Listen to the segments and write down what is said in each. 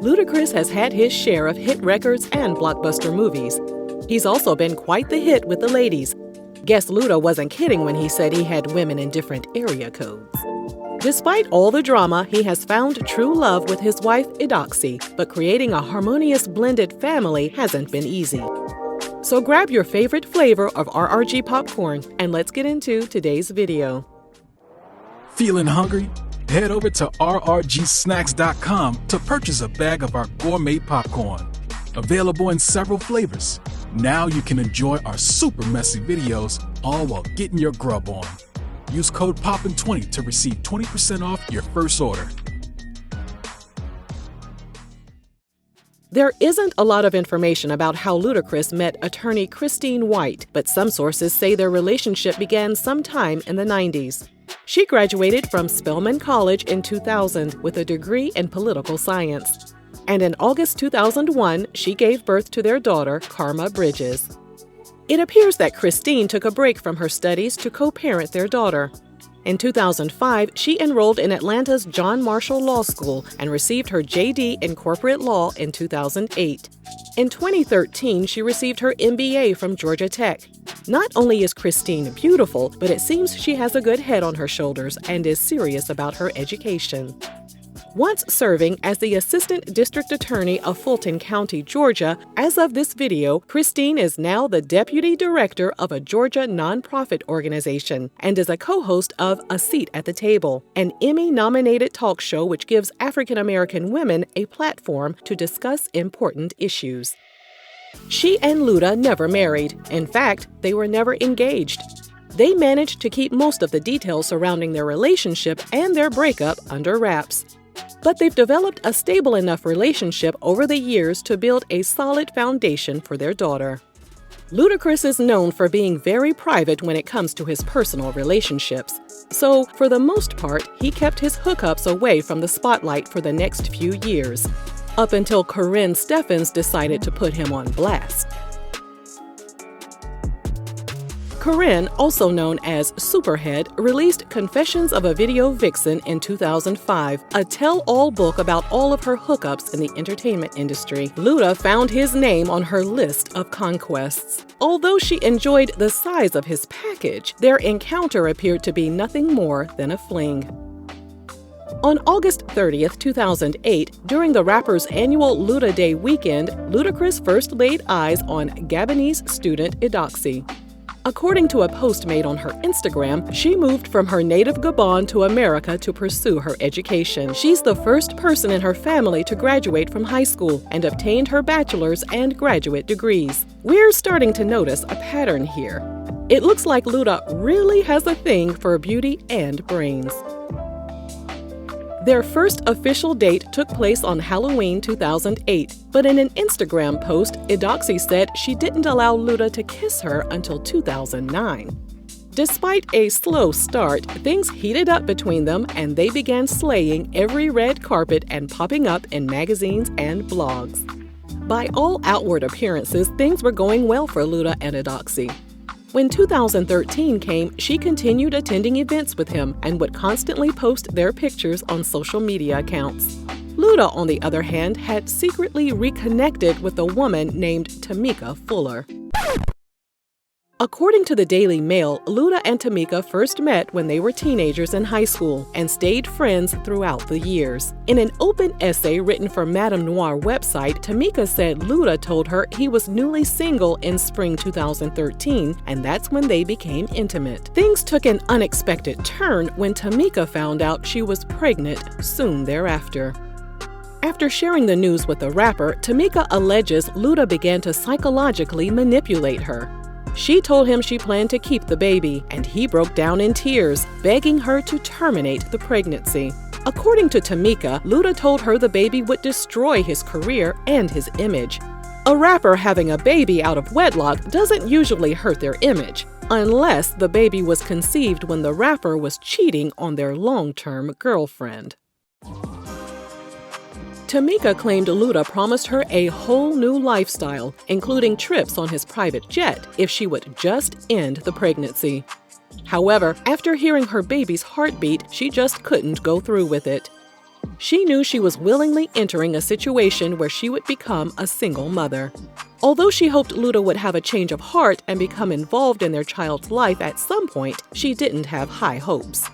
Ludacris has had his share of hit records and blockbuster movies. He's also been quite the hit with the ladies. Guess LUDA wasn't kidding when he said he had women in different area codes. Despite all the drama, he has found true love with his wife, Eudoxie, but creating a harmonious blended family hasn't been easy. So grab your favorite flavor of RRG popcorn and let's get into today's video. Feeling hungry? Head over to rrgsnacks.com to purchase a bag of our gourmet popcorn. Available in several flavors. Now you can enjoy our super messy videos all while getting your grub on. Use code POPPIN20 to receive 20% off your first order. There isn't a lot of information about how Ludacris met attorney Christine White, but some sources say their relationship began sometime in the 90s. She graduated from Spelman College in 2000 with a degree in political science. And in August 2001, she gave birth to their daughter, Karma Bridges. It appears that Christine took a break from her studies to co-parent their daughter. In 2005, she enrolled in Atlanta's John Marshall Law School and received her JD in corporate law in 2008. In 2013, she received her MBA from Georgia Tech. Not only is Christine beautiful, but it seems she has a good head on her shoulders and is serious about her education. Once serving as the Assistant District Attorney of Fulton County, Georgia, as of this video, Christine is now the Deputy Director of a Georgia nonprofit organization and is a co-host of A Seat at the Table, an Emmy-nominated talk show which gives African American women a platform to discuss important issues. She and LUDA never married. In fact, they were never engaged. They managed to keep most of the details surrounding their relationship and their breakup under wraps. But they've developed a stable enough relationship over the years to build a solid foundation for their daughter. Ludacris is known for being very private when it comes to his personal relationships. So, for the most part, he kept his hookups away from the spotlight for the next few years, up until Corinne Steffens decided to put him on blast. Corinne, also known as SUPERHEAD, released Confessions of a Video Vixen in 2005, a tell-all book about all of her hookups in the entertainment industry. LUDA found his name on her list of conquests. Although she enjoyed the size of his package, their encounter appeared to be nothing more than a fling. On August 30th, 2008, during the rapper's annual LUDA Day weekend, Ludacris first laid eyes on Gabonese student Eudoxie. According to a post made on her Instagram, she moved from her native Gabon to America to pursue her education. She's the first person in her family to graduate from high school and obtained her bachelor's and graduate degrees. We're starting to notice a pattern here. It looks like LUDA really has a thing for beauty and brains. Their first official date took place on Halloween 2008, but in an Instagram post, Eudoxie said she didn't allow LUDA to kiss her until 2009. Despite a slow start, things heated up between them and they began slaying every red carpet and popping up in magazines and blogs. By all outward appearances, things were going well for LUDA and Eudoxie. When 2013 came, she continued attending events with him and would constantly post their pictures on social media accounts. LUDA, on the other hand, had secretly reconnected with a woman named Tamika Fuller. According to the Daily Mail, LUDA and Tamika first met when they were teenagers in high school and stayed friends throughout the years. In an open essay written for Madame Noir website, Tamika said LUDA told her he was newly single in spring 2013, and that's when they became intimate. Things took an unexpected turn when Tamika found out she was pregnant soon thereafter. After sharing the news with the rapper, Tamika alleges LUDA began to psychologically manipulate her. She told him she planned to keep the baby, and he broke down in tears, begging her to terminate the pregnancy. According to Tamika, LUDA told her the baby would destroy his career and his image. A rapper having a baby out of wedlock doesn't usually hurt their image, unless the baby was conceived when the rapper was cheating on their long-term girlfriend. Tamika claimed LUDA promised her a whole new lifestyle, including trips on his private jet, if she would just end the pregnancy. However, after hearing her baby's heartbeat, she just couldn't go through with it. She knew she was willingly entering a situation where she would become a single mother. Although she hoped Luda would have a change of heart and become involved in their child's life at some point, she didn't have high hopes.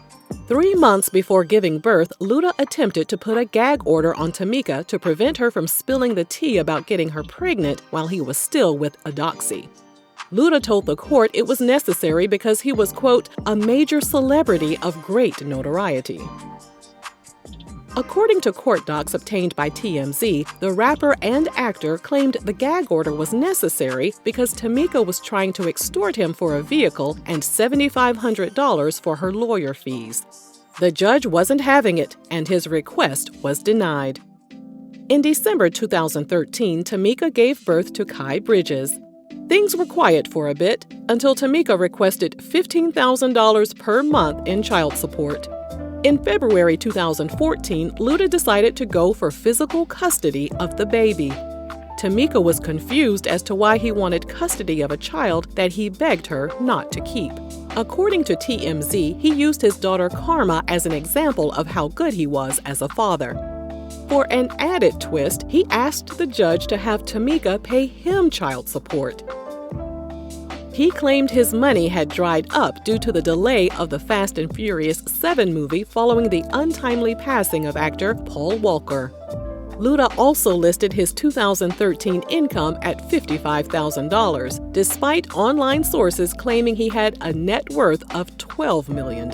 3 months before giving birth, Luda attempted to put a gag order on Tamika to prevent her from spilling the tea about getting her pregnant while he was still with Eudoxie. Luda told the court it was necessary because he was, quote, a major celebrity of great notoriety. According to court docs obtained by TMZ, the rapper and actor claimed the gag order was necessary because Tamika was trying to extort him for a vehicle and $7,500 for her lawyer fees. The judge wasn't having it, and his request was denied. In December 2013, Tamika gave birth to Kai Bridges. Things were quiet for a bit until Tamika requested $15,000 per month in child support. In February 2014, Luda decided to go for physical custody of the baby. Tamika was confused as to why he wanted custody of a child that he begged her not to keep. According to TMZ, he used his daughter Karma as an example of how good he was as a father. For an added twist, he asked the judge to have Tamika pay him child support. He claimed his money had dried up due to the delay of the Fast and Furious 7 movie following the untimely passing of actor Paul Walker. Luda also listed his 2013 income at $55,000, despite online sources claiming he had a net worth of $12 million.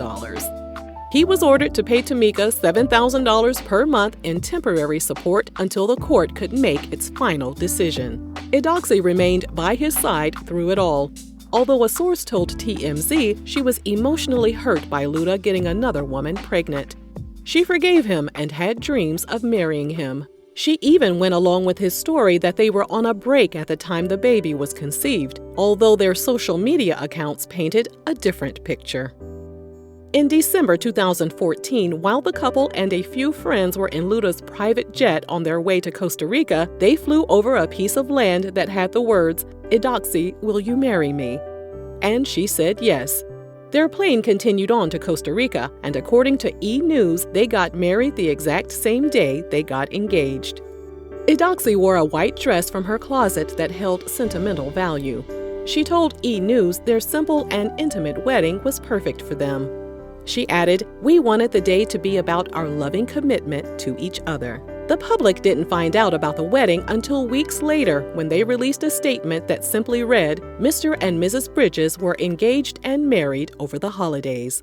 He was ordered to pay Tamika $7,000 per month in temporary support until the court could make its final decision. Eudoxie remained by his side through it all. Although a source told TMZ she was emotionally hurt by Luda getting another woman pregnant. She forgave him and had dreams of marrying him. She even went along with his story that they were on a break at the time the baby was conceived, although their social media accounts painted a different picture. In December 2014, while the couple and a few friends were in Luda's private jet on their way to Costa Rica, they flew over a piece of land that had the words, "Eudoxie, will you marry me?" And she said yes. Their plane continued on to Costa Rica, and according to E! News, they got married the exact same day they got engaged. Eudoxie wore a white dress from her closet that held sentimental value. She told E! News their simple and intimate wedding was perfect for them. She added, "We wanted the day to be about our loving commitment to each other." The public didn't find out about the wedding until weeks later when they released a statement that simply read, "Mr. and Mrs. Bridges were engaged and married over the holidays."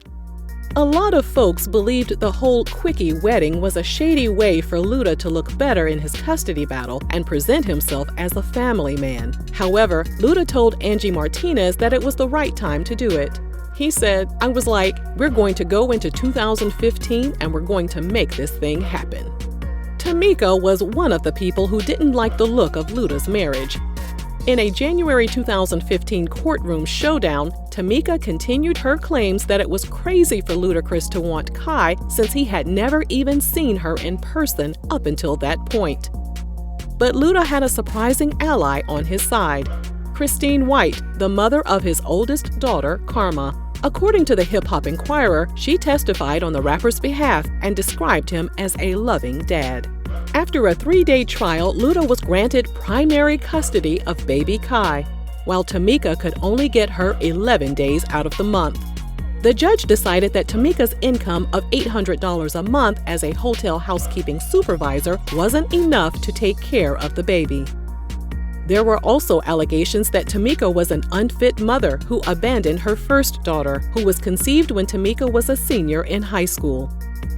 A lot of folks believed the whole quickie wedding was a shady way for Luda to look better in his custody battle and present himself as a family man. However, Luda told Angie Martinez that it was the right time to do it. He said, "I was like, we're going to go into 2015 and we're going to make this thing happen." Tamika was one of the people who didn't like the look of Luda's marriage. In a January 2015 courtroom showdown, Tamika continued her claims that it was crazy for Ludacris to want Kai since he had never even seen her in person up until that point. But Luda had a surprising ally on his side, Christine White, the mother of his oldest daughter, Karma. According to the Hip Hop Inquirer, she testified on the rapper's behalf and described him as a loving dad. After a 3-day trial, Luda was granted primary custody of baby Kai, while Tamika could only get her 11 days out of the month. The judge decided that Tamika's income of $800 a month as a hotel housekeeping supervisor wasn't enough to take care of the baby. There were also allegations that Tamika was an unfit mother who abandoned her first daughter, who was conceived when Tamika was a senior in high school.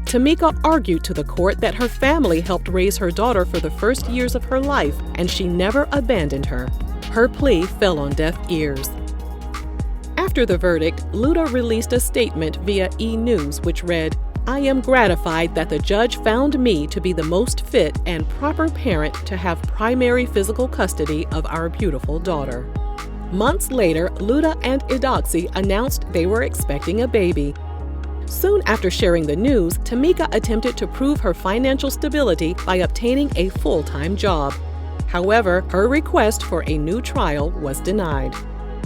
Tamika argued to the court that her family helped raise her daughter for the first years of her life, and she never abandoned her. Her plea fell on deaf ears. After the verdict, Luda released a statement via E! News which read, "I am gratified that the judge found me to be the most fit and proper parent to have primary physical custody of our beautiful daughter." Months later, Luda and Eudoxie announced they were expecting a baby. Soon after sharing the news, Tamika attempted to prove her financial stability by obtaining a full-time job. However, her request for a new trial was denied.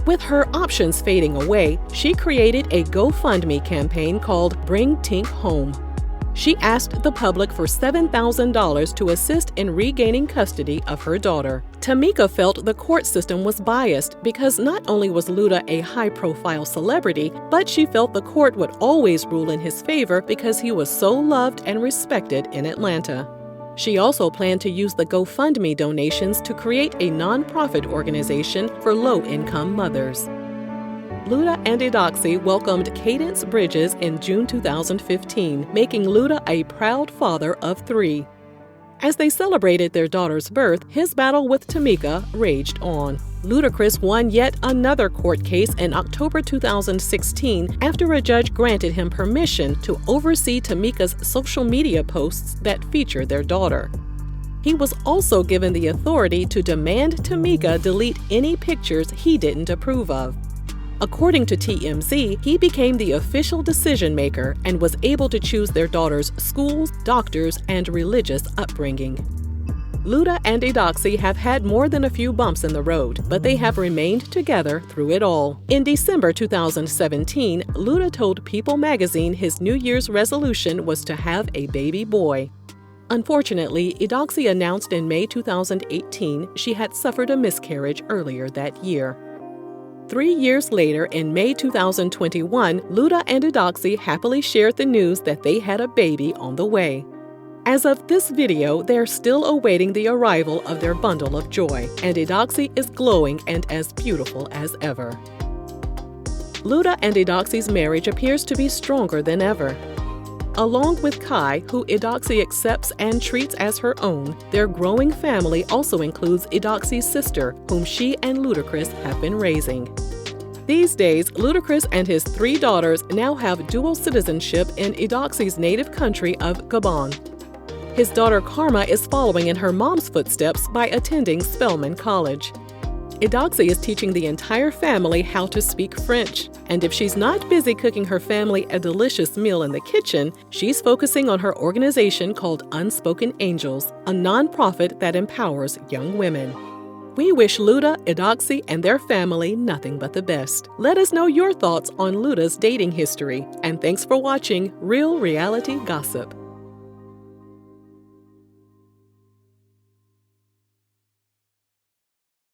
With her options fading away, she created a GoFundMe campaign called Bring Tink Home. She asked the public for $7,000 to assist in regaining custody of her daughter. Tamika felt the court system was biased because not only was Luda a high-profile celebrity, but she felt the court would always rule in his favor because he was so loved and respected in Atlanta. She also planned to use the GoFundMe donations to create a nonprofit organization for low-income mothers. Luda and Eudoxie welcomed Cadence Bridges in June 2015, making Luda a proud father of 3. As they celebrated their daughter's birth, his battle with Tamika raged on. Ludacris won yet another court case in October 2016 after a judge granted him permission to oversee Tamika's social media posts that featured their daughter. He was also given the authority to demand Tamika delete any pictures he didn't approve of. According to TMZ, he became the official decision-maker and was able to choose their daughter's schools, doctors, and religious upbringing. Luda and Eudoxie have had more than a few bumps in the road, but they have remained together through it all. In December 2017, Luda told People magazine his New Year's resolution was to have a baby boy. Unfortunately, Eudoxie announced in May 2018 she had suffered a miscarriage earlier that year. 3 years later, in May 2021, Luda and Eudoxie happily shared the news that they had a baby on the way. As of this video, they're still awaiting the arrival of their bundle of joy, and Eudoxie is glowing and as beautiful as ever. Luda and Eudoxie's marriage appears to be stronger than ever. Along with Kai, who Eudoxie accepts and treats as her own, their growing family also includes Eudoxie's sister, whom she and Ludacris have been raising. These days, Ludacris and his 3 daughters now have dual citizenship in Eudoxie's native country of Gabon. His daughter Karma is following in her mom's footsteps by attending Spelman College. Eudoxie is teaching the entire family how to speak French, and if she's not busy cooking her family a delicious meal in the kitchen, she's focusing on her organization called Unspoken Angels, a nonprofit that empowers young women. We wish Luda, Eudoxie, and their family nothing but the best. Let us know your thoughts on Luda's dating history, and thanks for watching Real Reality Gossip.